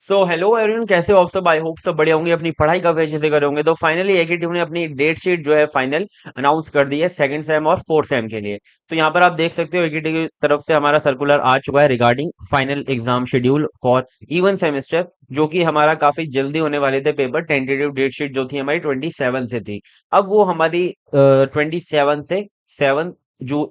So hello everyone, कैसे हो आप सब? आई होप सब बढ़िया होंगे, अपनी पढ़ाई का अच्छे से कर होंगे। तो फाइनली एकेटीयू ने अपनी डेट शीट जो है फाइनल अनाउंस कर दी है सेकंड सेम और फोर्थ सेम के लिए। तो यहाँ पर आप देख सकते हो एकेटीयू की तरफ से हमारा सर्कुलर आ चुका है regarding final exam schedule for even semester, जो कि हमारा काफी जल्दी होने वाले थे। पेपर टेंटेटिव डेट शीट जो थी हमारी 27 से थी, अब वो हमारी 27 से 7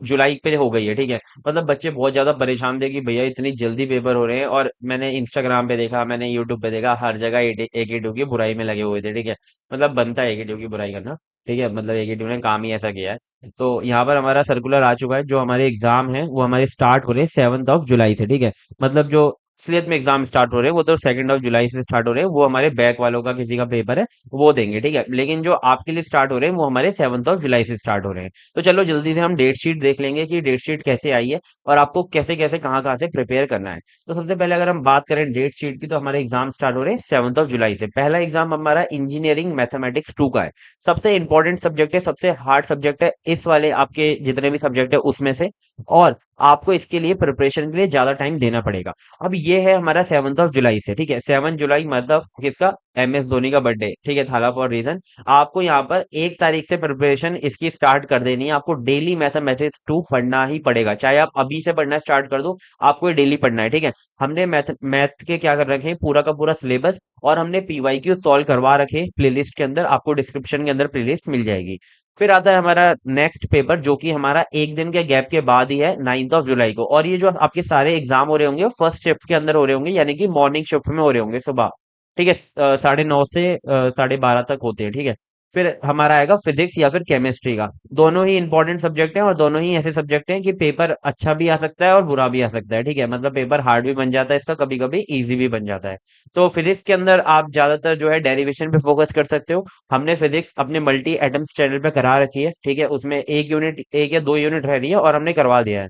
जुलाई पे हो गई है। ठीक है, मतलब बच्चे बहुत ज्यादा परेशान थे कि भैया इतनी जल्दी पेपर हो रहे हैं। और मैंने इंस्टाग्राम पे देखा, मैंने यूट्यूब पे देखा, हर जगह एकेटीयू की बुराई में लगे हुए थे। ठीक है, मतलब बनता है एकेटीयू की बुराई करना। ठीक है, मतलब एकेटीयू ने काम ही ऐसा किया है। तो यहाँ पर हमारा सर्कुलर आ चुका है, जो हमारे एग्जाम है वो हमारे स्टार्ट हो रहे हैं 7 जुलाई से। ठीक है, मतलब जो असलियत में एग्जाम स्टार्ट हो रहे हैं वो तो 2 जुलाई से स्टार्ट हो रहे हैं। वो हमारे बैक वालों का किसी का पेपर है वो देंगे। ठीक है, लेकिन जो आपके लिए स्टार्ट हो रहे हैं वो हमारे 7 जुलाई से स्टार्ट हो रहे हैं। तो चलो जल्दी से हम डेट शीट देख लेंगे कि डेट शीट कैसे आई है और आपको कैसे कैसे कहाँ कहाँ से प्रिपेयर करना है। तो सबसे पहले अगर हम बात करें डेट शीट की, तो हमारे एग्जाम स्टार्ट हो रहे हैं 7 जुलाई से। पहला एग्जाम हमारा इंजीनियरिंग मैथमेटिक्स 2 का है। सबसे इंपॉर्टेंट सब्जेक्ट है, सबसे हार्ड सब्जेक्ट है इस वाले आपके जितने भी सब्जेक्ट है उसमें से। और आपको इसके लिए प्रिपरेशन के लिए ज्यादा टाइम देना पड़ेगा। अब ये है हमारा 7 जुलाई से। ठीक है, 7 जुलाई मतलब किसका? MS धोनी का बर्थडे। ठीक है, थाला फॉर रीजन। आपको यहाँ पर 1 तारीख से प्रिपरेशन इसकी स्टार्ट कर देनी है। आपको डेली मैथमेटिक्स 2 पढ़ना ही पड़ेगा, चाहे आप अभी से पढ़ना स्टार्ट कर दो, आपको ये डेली पढ़ना है। ठीक है, हमने मैथ मैथ के क्या कर रखे हैं, पूरा का पूरा सिलेबस और हमने PYQ सॉल्व करवा रखे हैं प्लेलिस्ट के अंदर। आपको डिस्क्रिप्शन के अंदर प्लेलिस्ट मिल जाएगी। फिर आता है हमारा नेक्स्ट पेपर, जो कि हमारा एक दिन के गैप के बाद ही है 9 जुलाई को। और ये जो आपके सारे एग्जाम हो रहे होंगे वो फर्स्ट शिफ्ट के अंदर हो रहे होंगे, यानी कि मॉर्निंग शिफ्ट में हो रहे होंगे सुबह। ठीक है, 9:30 से 12:30 तक होते हैं। ठीक है, फिर हमारा आएगा फिजिक्स या फिर केमिस्ट्री का। दोनों ही इंपॉर्टेंट सब्जेक्ट हैं और दोनों ही ऐसे सब्जेक्ट हैं कि पेपर अच्छा भी आ सकता है और बुरा भी आ सकता है। ठीक है, मतलब पेपर हार्ड भी बन जाता है इसका, कभी कभी इजी भी बन जाता है। तो फिजिक्स के अंदर आप ज्यादातर जो है डेरिवेशन पे फोकस कर सकते हो। हमने फिजिक्स अपने मल्टी एटम्स चैनल पे करा रखी है। ठीक है, उसमें एक यूनिट, 1 या 2 यूनिट रह रही है और हमने करवा दिया है।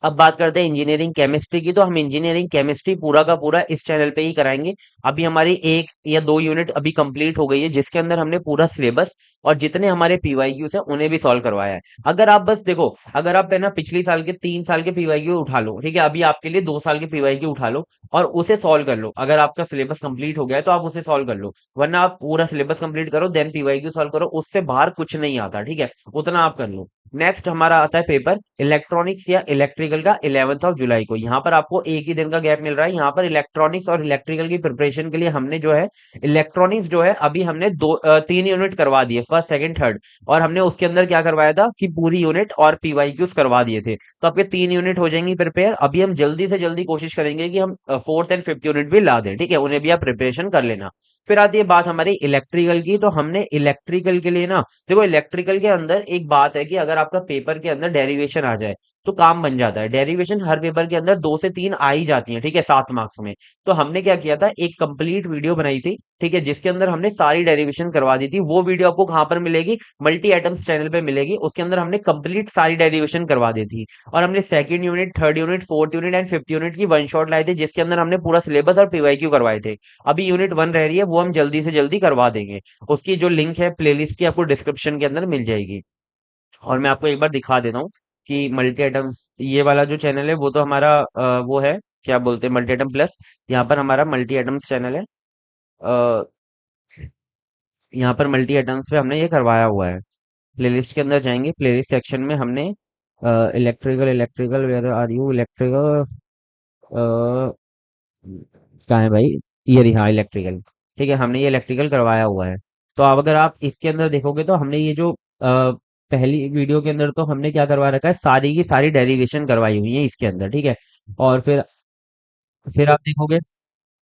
अब बात करते हैं इंजीनियरिंग केमिस्ट्री की, तो हम इंजीनियरिंग केमिस्ट्री पूरा का पूरा इस चैनल पे ही कराएंगे। अभी हमारी 1 या 2 यूनिट अभी कंप्लीट हो गई है, जिसके अंदर हमने पूरा सिलेबस और जितने हमारे PYQs हैं उन्हें भी सॉल्व करवाया है। अगर आप बस देखो, अगर आप है ना पिछली साल के 3 साल के PYQ उठा लो, ठीक है, अभी आपके लिए 2 साल के PYQ उठा लो और उसे सॉल्व कर लो। अगर आपका सिलेबस कंप्लीट हो गया है तो आप उसे सॉल्व कर लो, वरना आप पूरा सिलेबस कंप्लीट करो देन PYQ सॉल्व करो, उससे बाहर कुछ नहीं आता। ठीक है, उतना आप कर लो। नेक्स्ट हमारा आता है पेपर इलेक्ट्रॉनिक्स या इलेक्ट्रिकल का 11 जुलाई को। यहाँ पर आपको एक ही दिन का गैप मिल रहा है। यहाँ पर इलेक्ट्रॉनिक्स और इलेक्ट्रिकल की प्रिपरेशन के लिए हमने जो है इलेक्ट्रॉनिक्स जो है अभी हमने 3 यूनिट करवा दिए, फर्स्ट सेकंड थर्ड। और हमने उसके अंदर क्या करवाया था कि पूरी यूनिट और PYQs करवा दिए थे। तो आपके 3 यूनिट हो जाएंगी प्रिपेयर। अभी हम जल्दी से जल्दी कोशिश करेंगे कि हम फोर्थ एंड फिफ्थ यूनिट भी ला दें। ठीक है, उन्हें भी आप प्रिपरेशन कर लेना। फिर आती है बात हमारी इलेक्ट्रिकल की, तो हमने इलेक्ट्रिकल के लिए ना, देखो इलेक्ट्रिकल के अंदर एक बात है कि अगर आपका पेपर के अंदर डेरिवेशन आ जाए तो काम बन जाता है। डेरिवेशन हर पेपर के अंदर 2 से 3 आ ही जाती है। ठीक है, 7 मार्क्स में। तो हमने क्या किया था, एक कंप्लीट वीडियो बनाई थी। ठीक है, जिसके अंदर हमने सारी डेरिवेशन करवा दी थी। वो वीडियो आपको कहां पर मिलेगी? मल्टी एटम्स चैनल पे मिलेगी। उसके अंदर हमने कंप्लीट सारी डेरिवेशन करवा दी थी। और हमने second unit, third unit, fourth unit and fifth unit की वन शॉट लाए थे, जिसके अंदर हमने पूरा सिलेबस और PYQ करवाए थे। अभी यूनिट 1 रह रही है, वो हम जल्दी से जल्दी करवा देंगे। उसकी जो लिंक है प्लेलिस्ट की, आपको डिस्क्रिप्शन के अंदर मिल जाएगी। और मैं आपको एक बार दिखा देता हूँ कि मल्टी आइटम्स ये वाला जो चैनल है वो तो हमारा वो है, क्या बोलते हैं, मल्टी आइटम प्लस। यहाँ पर हमारा मल्टी आइटम्स चैनल है। अ, यहाँ पर मल्टी आइटम्स पे हमने ये करवाया हुआ है। प्लेलिस्ट के अंदर जाएंगे, प्लेलिस्ट सेक्शन में हमने electrical, electrical where are you electrical, कहाँ है भाई? ये रही, हाँ इलेक्ट्रिकल। ठीक है, हमने ये इलेक्ट्रिकल करवाया हुआ है। तो अब अगर आप इसके अंदर देखोगे तो हमने ये जो पहली वीडियो के अंदर तो हमने क्या करवा रखा है, सारी की सारी डेरिवेशन करवाई हुई है इसके अंदर। ठीक है, और फिर आप देखोगे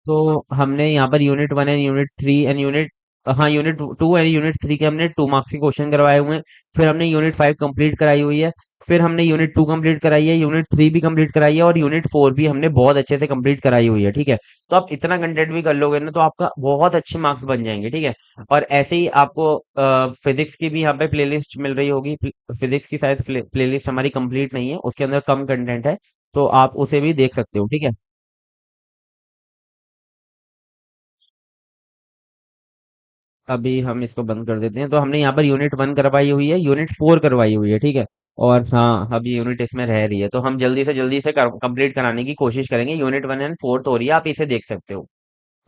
तो हमने यहाँ per unit 1 and unit 3 and unit, हाँ यूनिट 2 एंड यूनिट 3 के हमने 2 मार्क्स के क्वेश्चन करवाए हुए हैं। फिर हमने यूनिट 5 कंप्लीट कराई हुई है। फिर हमने यूनिट 2 कंप्लीट कराई है, यूनिट 3 भी कंप्लीट कराई है और यूनिट 4 भी हमने बहुत अच्छे से कंप्लीट कराई हुई है। ठीक है, तो आप इतना कंटेंट भी कर लोगे ना तो आपका बहुत अच्छे मार्क्स बन जाएंगे। ठीक है, और ऐसे ही आपको फिजिक्स की भी यहाँ पे प्लेलिस्ट मिल रही होगी। फिजिक्स की शायद प्लेलिस्ट हमारी कंप्लीट नहीं है, उसके अंदर कम कंटेंट है, तो आप उसे भी देख सकते हो। ठीक है, अभी हम इसको बंद कर देते हैं। तो हमने यहाँ पर यूनिट 1 करवाई हुई है, यूनिट 4 करवाई हुई है। ठीक है, और हाँ अभी यूनिट इसमें रह रही है, तो हम जल्दी से कंप्लीट कराने की कोशिश करेंगे। यूनिट 1 एंड 4 हो रही है, आप इसे देख सकते हो।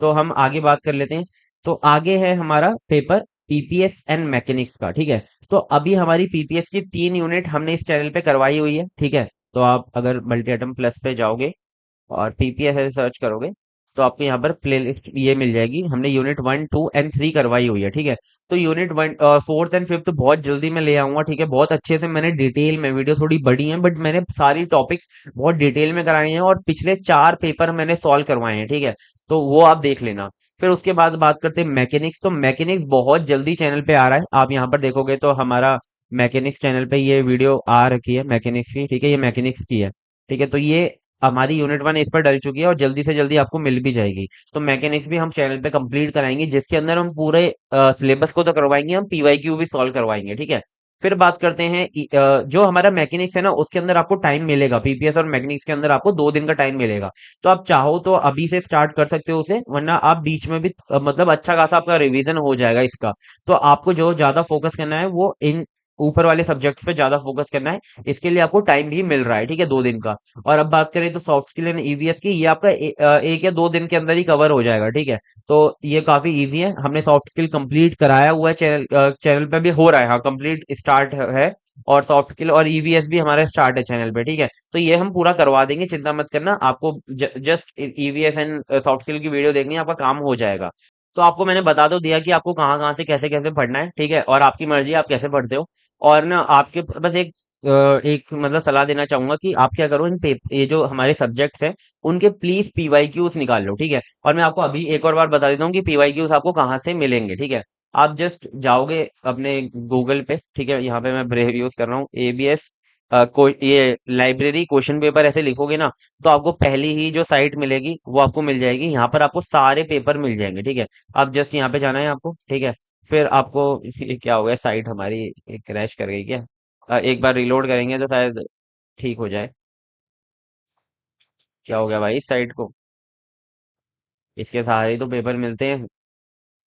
तो हम आगे बात कर लेते हैं। तो आगे है हमारा पेपर पीपीएस एंड मैकेनिक्स का, ठीक है। तो अभी हमारी पीपीएस की 3 यूनिट हमने इस चैनल पे करवाई हुई है, ठीक है। तो आप अगर मल्टी एटम प्लस पे जाओगे और पीपीएस ऐसे सर्च करोगे तो आपको यहाँ पर प्लेलिस्ट ये मिल जाएगी। हमने यूनिट 1, 2 एंड 3 करवाई हुई है, ठीक है। तो यूनिट 1 फोर्थ एंड फिफ्थ बहुत जल्दी मैं ले आऊंगा, ठीक है। बहुत अच्छे से मैंने डिटेल में, वीडियो थोड़ी बड़ी है बट मैंने सारी टॉपिक्स बहुत डिटेल में कराए हैं और पिछले 4 पेपर मैंने सॉल्व करवाए हैं, ठीक है। तो वो आप देख लेना। फिर उसके बाद बात करते हैं मैकेनिक्स। तो मैकेनिक्स बहुत जल्दी चैनल पे आ रहा है। आप यहाँ पर देखोगे तो हमारा मैकेनिक्स चैनल पे ये वीडियो आ रखी है मैकेनिक्स की, ठीक है। ये मैकेनिक्स की है, ठीक है। तो ये हमारी यूनिट 1 इस पर डल चुकी है और जल्दी से जल्दी आपको मिल भी जाएगी। तो मैकेनिक्स भी हम चैनल पे कंप्लीट कराएंगे, जिसके अंदर हम पूरे सिलेबस को तो करवाएंगे, हम पीवाईक्यू भी सॉल्व करवाएंगे, ठीक है। फिर बात करते हैं जो हमारा मैकेनिक्स है ना, उसके अंदर आपको टाइम मिलेगा। पीपीएस और मैकेनिक्स के अंदर आपको 2 दिन का टाइम मिलेगा। तो आप चाहो तो अभी से स्टार्ट कर सकते हो उसे, वरना आप बीच में भी मतलब अच्छा खासा आपका रिवीजन हो जाएगा इसका। तो आपको जो ज्यादा फोकस करना है वो इन ऊपर वाले सब्जेक्ट्स पे ज्यादा फोकस करना है। इसके लिए आपको टाइम भी मिल रहा है, ठीक है, 2 दिन का। और अब बात करें तो सॉफ्ट स्किल एंड ईवीएस की, ये आपका 1 या 2 दिन के अंदर ही कवर हो जाएगा, ठीक है। तो ये काफी इजी है। हमने सॉफ्ट स्किल कंप्लीट कराया हुआ है, चैनल पे भी हो रहा है, हाँ कंप्लीट स्टार्ट है। और सॉफ्ट स्किल और ईवीएस भी हमारा स्टार्ट है चैनल पे, ठीक है। तो ये हम पूरा करवा देंगे, चिंता मत करना। आपको just EVS and soft skill की वीडियो देखनी है, आपका काम हो जाएगा। तो आपको मैंने बता तो दिया कि आपको कहाँ कहाँ से कैसे कैसे पढ़ना है, ठीक है। और आपकी मर्जी है आप कैसे पढ़ते हो। और ना आपके बस एक मतलब सलाह देना चाहूंगा कि आप क्या करो, ये जो हमारे सब्जेक्ट्स हैं उनके प्लीज पीवाईक्यूज निकाल लो, ठीक है। और मैं आपको अभी एक और बार बता देता हूँ कि पीवाईक्यूज आपको कहाँ से मिलेंगे, ठीक है। आप जस्ट जाओगे अपने गूगल पे, ठीक है। यहाँ पे मैं ब्रेव यूज कर रहा हूँ, एबीएस ये लाइब्रेरी क्वेश्चन पेपर ऐसे लिखोगे ना, तो आपको पहली ही जो साइट मिलेगी वो आपको मिल जाएगी। यहाँ पर आपको सारे पेपर मिल जाएंगे, ठीक है। आप जस्ट यहाँ पे जाना है आपको, ठीक है। फिर आपको ये क्या हो गया, साइट हमारी क्रैश कर गई क्या? एक बार रिलोड करेंगे तो शायद ठीक हो जाए। क्या हो गया भाई इस साइट को? इसके सहारे ही तो पेपर मिलते हैं।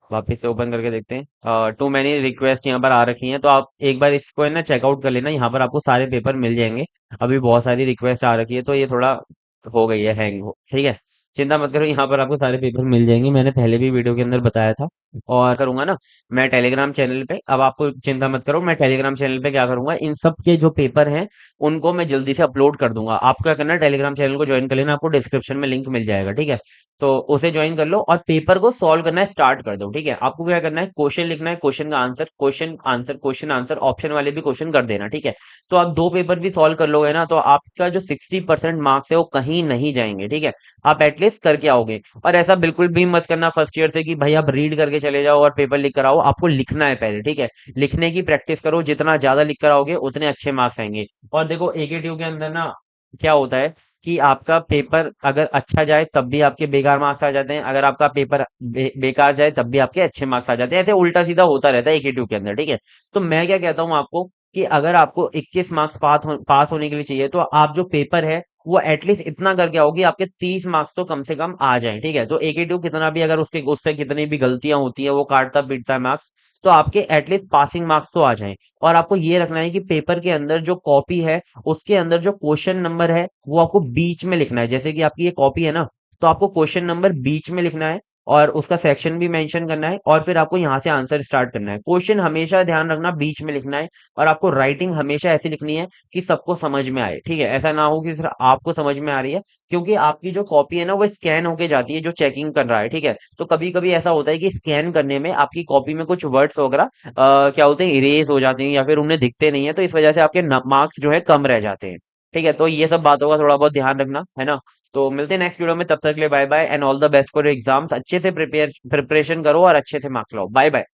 वापस से ओपन करके देखते हैं। टू मैनी रिक्वेस्ट यहाँ पर आ रखी हैं, तो आप एक बार इसको है ना चेकआउट कर लेना। यहाँ पर आपको सारे पेपर मिल जाएंगे। अभी बहुत सारी रिक्वेस्ट आ रखी है तो ये थोड़ा हो गई है हैंग हो, ठीक है। चिंता मत करो, यहाँ पर आपको सारे पेपर मिल जाएंगे, मैंने पहले भी वीडियो के अंदर बताया था। और करूंगा ना मैं टेलीग्राम चैनल पे, अब आपको चिंता मत करो, मैं टेलीग्राम चैनल पे क्या करूंगा, इन सब के जो पेपर हैं उनको मैं जल्दी से अपलोड कर दूंगा। आपको क्या करना है, टेलीग्राम चैनल को ज्वाइन कर लेना, आपको डिस्क्रिप्शन में लिंक मिल जाएगा, ठीक है। तो उसे ज्वाइन कर लो और पेपर को सॉल्व करना स्टार्ट कर दो, ठीक है। आपको क्या करना है, क्वेश्चन लिखना है, क्वेश्चन का answer, question answer, question answer, option वाले भी क्वेश्चन कर देना, ठीक है। तो आप 2 पेपर भी सॉल्व कर लोगे ना, तो आपका जो 60% मार्क्स है वो कहीं नहीं जाएंगे, ठीक है। आप एटलीस्ट करके आओगे। और ऐसा बिल्कुल भी मत करना फर्स्ट ईयर से कि भाई आप रीड करके चले जाओ और पेपर लिख कर आओ। आपको लिखना है पहले, ठीक है। लिखने की प्रैक्टिस करो, जितना ज्यादा लिख कर आओगे उतने अच्छे मार्क्स आएंगे। और देखो एकेटीयू के अंदर ना क्या होता है कि आपका पेपर अगर अच्छा जाए तब भी आपके बेकार मार्क्स आ जाते हैं, अगर आपका पेपर बेकार जाए तब भी आपके अच्छे मार्क्स आ जाते हैं। ऐसे उल्टा सीधा होता रहता है एकेटीयू के अंदर, ठीक है। तो मैं क्या कहता हूँ आपको कि अगर आपको 21 मार्क्स पास होने के लिए चाहिए, तो आप जो पेपर है वो एटलीस्ट इतना करके आओ कि आपके 30 मार्क्स तो कम से कम आ जाएं, ठीक है। तो एकेटीयू कितना भी अगर उसके उससे कितनी भी गलतियां होती हैं वो काटता पीटता है मार्क्स, तो आपके एटलीस्ट पासिंग मार्क्स तो आ जाएं। और आपको ये रखना है कि पेपर के अंदर जो कॉपी है उसके अंदर जो क्वेश्चन नंबर है वो आपको बीच में लिखना है। जैसे कि आपकी ये कॉपी है ना, तो आपको क्वेश्चन नंबर बीच में लिखना है और उसका सेक्शन भी मेंशन करना है, और फिर आपको यहाँ से आंसर स्टार्ट करना है। क्वेश्चन हमेशा ध्यान रखना बीच में लिखना है। और आपको राइटिंग हमेशा ऐसी लिखनी है कि सबको समझ में आए, ठीक है। ऐसा ना हो कि सिर्फ आपको समझ में आ रही है, क्योंकि आपकी जो कॉपी है ना वो स्कैन होके जाती है जो चेकिंग कर रहा है, ठीक है। तो कभी कभी ऐसा होता है कि स्कैन करने में आपकी कॉपी में कुछ वर्ड्स वगैरह क्या होते हैं, इरेज हो जाते हैं या फिर उन्हें दिखते नहीं है, तो इस वजह से आपके मार्क्स जो है कम रह जाते हैं, ठीक है। तो ये सब बातों का थोड़ा बहुत ध्यान रखना है ना। तो मिलते हैं नेक्स्ट वीडियो में, तब तक के लिए bye bye and all the best for exams. अच्छे से प्रिपेरेशन करो और अच्छे से मार्क्स लाओ। Bye bye.